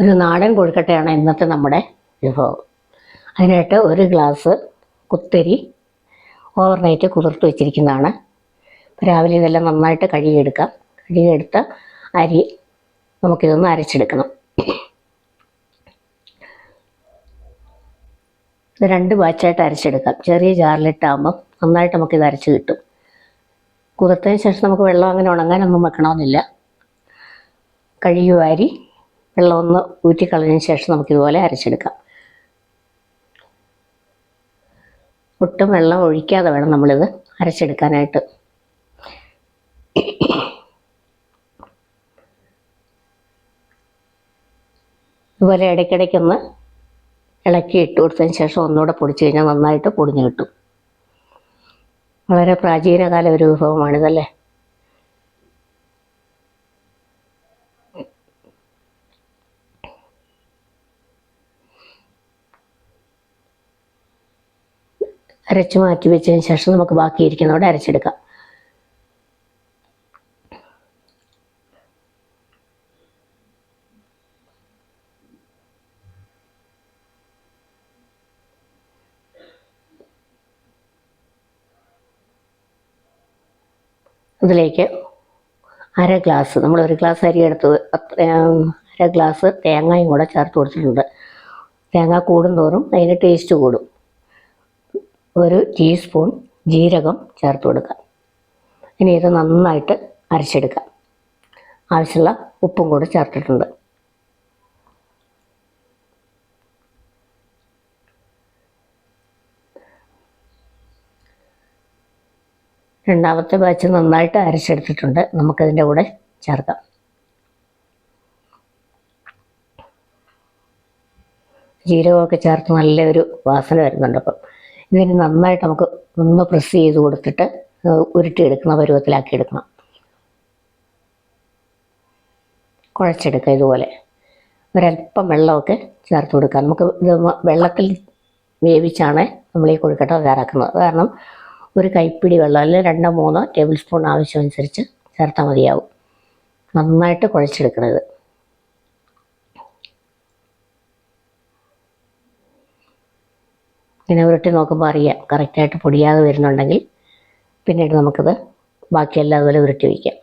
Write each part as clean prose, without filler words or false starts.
ഒരു നാടൻ കൊഴുക്കട്ടയാണ് ഇന്നത്തെ നമ്മുടെ വിഭവം. അതിനായിട്ട് ഒരു ഗ്ലാസ് കുത്തരി ഓവർനൈറ്റ് കുതിർത്ത് വെച്ചിരിക്കുന്നതാണ്. രാവിലെ ഇതെല്ലാം നന്നായിട്ട് കഴുകിയെടുക്കാം. കഴുകിയെടുത്ത അരി നമുക്കിതൊന്ന് അരച്ചെടുക്കണം. ഇത് 2 ബാച്ചായിട്ട് അരച്ചെടുക്കാം. ചെറിയ ജാറിലിട്ടാകുമ്പം നന്നായിട്ട് നമുക്കിത് അരച്ച് കിട്ടും. കുതിർത്തതിന് ശേഷം നമുക്ക് വെള്ളം അങ്ങനെ ഉണങ്ങാനൊന്നും വെക്കണമെന്നില്ല. കഴുകി വാരി വെള്ളം ഒന്ന് ഊറ്റിക്കളഞ്ഞതിന് ശേഷം നമുക്കിതുപോലെ അരച്ചെടുക്കാം. ഒട്ടും വെള്ളം ഒഴിക്കാതെ വേണം നമ്മളിത് അരച്ചെടുക്കാനായിട്ട്. ഇതുപോലെ ഇടയ്ക്കിടയ്ക്കൊന്ന് ഇളക്കി ഇട്ട് കൊടുത്തതിന് ശേഷം ഒന്നുകൂടെ പൊടിച്ച് കഴിഞ്ഞാൽ നന്നായിട്ട് പൊടിഞ്ഞ് കിട്ടും. വളരെ പ്രാചീനകാല ഒരു വിഭവമാണിതല്ലേ. അരച്ച് മാറ്റി വെച്ചതിന് ശേഷം നമുക്ക് ബാക്കിയിരിക്കുന്നതോടെ അരച്ചെടുക്കാം. ഇതിലേക്ക് അര ഗ്ലാസ്, നമ്മൾ ഒരു ഗ്ലാസ് അരി എടുത്ത് അര ഗ്ലാസ് തേങ്ങയും കൂടെ ചേർത്ത് കൊടുത്തിട്ടുണ്ട്. തേങ്ങ കൂടുന്തോറും അതിന് ടേസ്റ്റ് കൂടും. 1 ടീസ്പൂൺ ജീരകം ചേർത്ത് കൊടുക്കാം. ഇനി ഇത് നന്നായിട്ട് അരച്ചെടുക്കാം. ആവശ്യമുള്ള ഉപ്പും കൂടെ ചേർത്തിട്ടുണ്ട്. രണ്ടാമത്തെ ബാച്ച് നന്നായിട്ട് അരച്ചെടുത്തിട്ടുണ്ട്. നമുക്കതിൻ്റെ കൂടെ ചേർക്കാം. ജീരകമൊക്കെ ചേർത്ത് നല്ലൊരു വാസന വരുന്നുണ്ട്. അപ്പം ഇതിന് നന്നായിട്ട് നമുക്ക് ഒന്ന് പ്രസ് ചെയ്ത് കൊടുത്തിട്ട് ഉരുട്ടിയെടുക്കുന്ന പരുവത്തിലാക്കി എടുക്കണം. കുഴച്ചെടുക്കുക. ഇതുപോലെ ഒരല്പം വെള്ളമൊക്കെ ചേർത്ത് കൊടുക്കുക. നമുക്ക് ഇത് വെള്ളത്തിൽ വേവിച്ചാണ് നമ്മൾ ഈ കൊഴുക്കട്ട തയ്യാറാക്കുന്നത്. കാരണം ഒരു കൈപ്പിടി വെള്ളം അല്ലെങ്കിൽ 2-3 ടേബിൾ സ്പൂൺ ആവശ്യമനുസരിച്ച് ചേർത്താൽ മതിയാവും. നന്നായിട്ട് കുഴച്ചെടുക്കണത്. ഇങ്ങനെ ഉരുട്ടി നോക്കുമ്പോൾ അറിയാം കറക്റ്റായിട്ട് പൊടിയാതെ വരുന്നുണ്ടെങ്കിൽ പിന്നീട് നമുക്കത് ബാക്കിയെല്ലാം അതുപോലെ ഉരുട്ടി വയ്ക്കാം.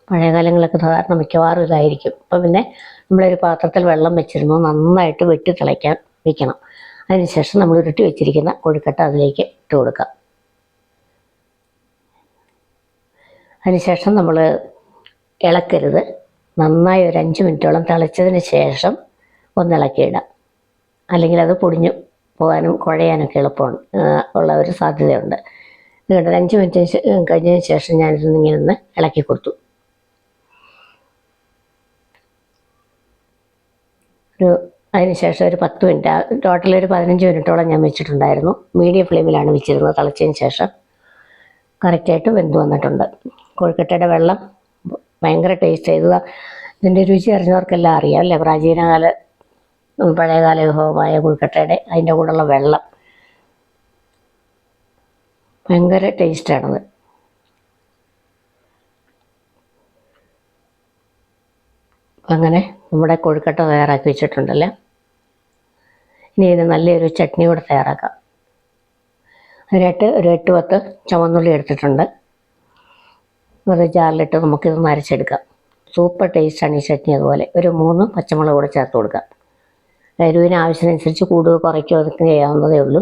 പഴയ കാലങ്ങളൊക്കെ സാധാരണ മിക്കവാറും ഇതായിരിക്കും. അപ്പം പിന്നെ നമ്മളൊരു പാത്രത്തിൽ വെള്ളം വെച്ചിരുന്നു, നന്നായിട്ട് വെട്ടി തിളയ്ക്കാൻ വയ്ക്കണം. അതിനുശേഷം നമ്മൾ ഉരുട്ടി വെച്ചിരിക്കുന്ന കൊഴുക്കട്ട അതിലേക്ക് ഇട്ട് കൊടുക്കാം. അതിനുശേഷം നമ്മൾ ഇളക്കരുത്. നന്നായി ഒരു 5 മിനിറ്റോളം തിളച്ചതിന് ശേഷം ഒന്ന് ഇളക്കിയിടാം. അല്ലെങ്കിൽ അത് പൊടിഞ്ഞു പോകാനും കുഴയാനൊക്കെ എളുപ്പമാണ് ഉള്ള ഒരു സാധ്യതയുണ്ട്. ഇതുകൊണ്ട് 5 മിനിറ്റ് കഴിഞ്ഞതിന് ശേഷം ഞാനിതൊന്നിങ്ങനെ ഒന്ന് ഇളക്കി കൊടുത്തു. അതിനുശേഷം ഒരു 10 മിനിറ്റ്, ടോട്ടൽ ഒരു 15 മിനിറ്റോളം ഞാൻ വെച്ചിട്ടുണ്ടായിരുന്നു. മീഡിയം ഫ്ലെയിമിലാണ് വെച്ചിരുന്നത്. തിളച്ചതിന് ശേഷം കറക്റ്റായിട്ട് വെന്ത് വന്നിട്ടുണ്ട്. കൊഴുക്കട്ടയുടെ വെള്ളം ഭയങ്കര ടേസ്റ്റ് ചെയ്തത്. ഇതിൻ്റെ രുചി അറിഞ്ഞവർക്കെല്ലാം അറിയാം അല്ലേ. പ്രാചീനകാല പഴയകാല വിഭവമായ കൊഴുക്കട്ടയുടെ അതിൻ്റെ കൂടെയുള്ള വെള്ളം ഭയങ്കര ടേസ്റ്റാണത്. അങ്ങനെ നമ്മുടെ കൊഴുക്കട്ട തയ്യാറാക്കി വെച്ചിട്ടുണ്ടല്ലേ. ഇനി ഇതിന് നല്ലൊരു ചട്നി കൂടെ തയ്യാറാക്കാം. അതിനായിട്ട് ഒരു 8-10 ചുവന്നുള്ളി എടുത്തിട്ടുണ്ട്. ഒരു ജാറിലിട്ട് നമുക്കിതൊന്ന് അരച്ചെടുക്കാം. സൂപ്പർ ടേസ്റ്റാണ് ഈ ചട്നി. അതുപോലെ ഒരു 3 പച്ചമുളക് കൂടെ ചേർത്ത് കൊടുക്കാം. എരിവിന് ആവശ്യമനുസരിച്ച് കൂടുകയോ കുറയ്ക്കുകയോ അതൊക്കെ ചെയ്യാവുന്നതേ ഉള്ളൂ.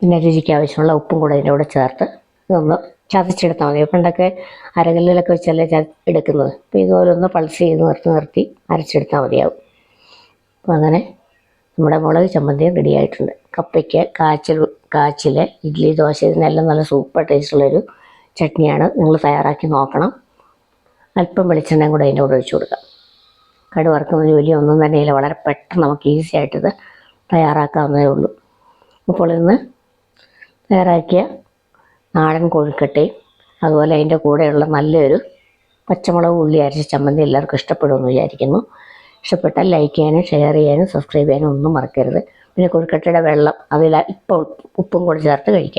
പിന്നെ രുചിക്ക് ആവശ്യമുള്ള ഉപ്പും കൂടെ അതിൻ്റെ കൂടെ ചേർത്ത് ഇതൊന്ന് ചതച്ചെടുത്താൽ മതി. പണ്ടൊക്കെ അരകല്ലിലൊക്കെ വെച്ചല്ലേ എടുക്കുന്നത്. അപ്പോൾ ഇതുപോലെ ഒന്ന് പൾസ് ചെയ്ത് നിർത്തി അരച്ചെടുത്താൽ മതിയാവും. അപ്പോൾ അങ്ങനെ നമ്മുടെ മുളക് ചമ്മന്തിയും റെഡി ആയിട്ടുണ്ട്. കപ്പയ്ക്ക് കാച്ചിൽ ഇഡ്ഡലി ദോശ ഇതിനെല്ലാം നല്ല സൂപ്പർ ടേസ്റ്റുള്ളൊരു ചട്നിയാണ്. നിങ്ങൾ തയ്യാറാക്കി നോക്കണം. അല്പം വെളിച്ചെണ്ണയും കൂടെ അതിൻ്റെ കൂടെ ഒഴിച്ചു കൊടുക്കാം. കടുക് വറുക്കുന്ന ജോലിയൊന്നും തന്നെയില്ല. വളരെ പെട്ടെന്ന് നമുക്ക് ഈസി ആയിട്ടിത് തയ്യാറാക്കാവുന്നതേ ഉള്ളൂ. അപ്പോൾ ഇന്ന് തയ്യാറാക്കിയ നാടൻ കൊഴുക്കട്ടയും അതുപോലെ അതിൻ്റെ കൂടെയുള്ള നല്ലൊരു പച്ചമുളക് ഉള്ളി അരച്ച ചമ്മന്തി എല്ലാവർക്കും ഇഷ്ടപ്പെടുമെന്ന് വിചാരിക്കുന്നു. ഇഷ്ടപ്പെട്ടാൽ ലൈക്ക് ചെയ്യാനും ഷെയർ ചെയ്യാനും സബ്സ്ക്രൈബ് ചെയ്യാനും ഒന്നും മറക്കരുത്. പിന്നെ കൊഴുക്കട്ടയുടെ വെള്ളം അതിൽ ഇപ്പം ഉപ്പും കൂടെ ചേർത്ത് കഴിക്കാം.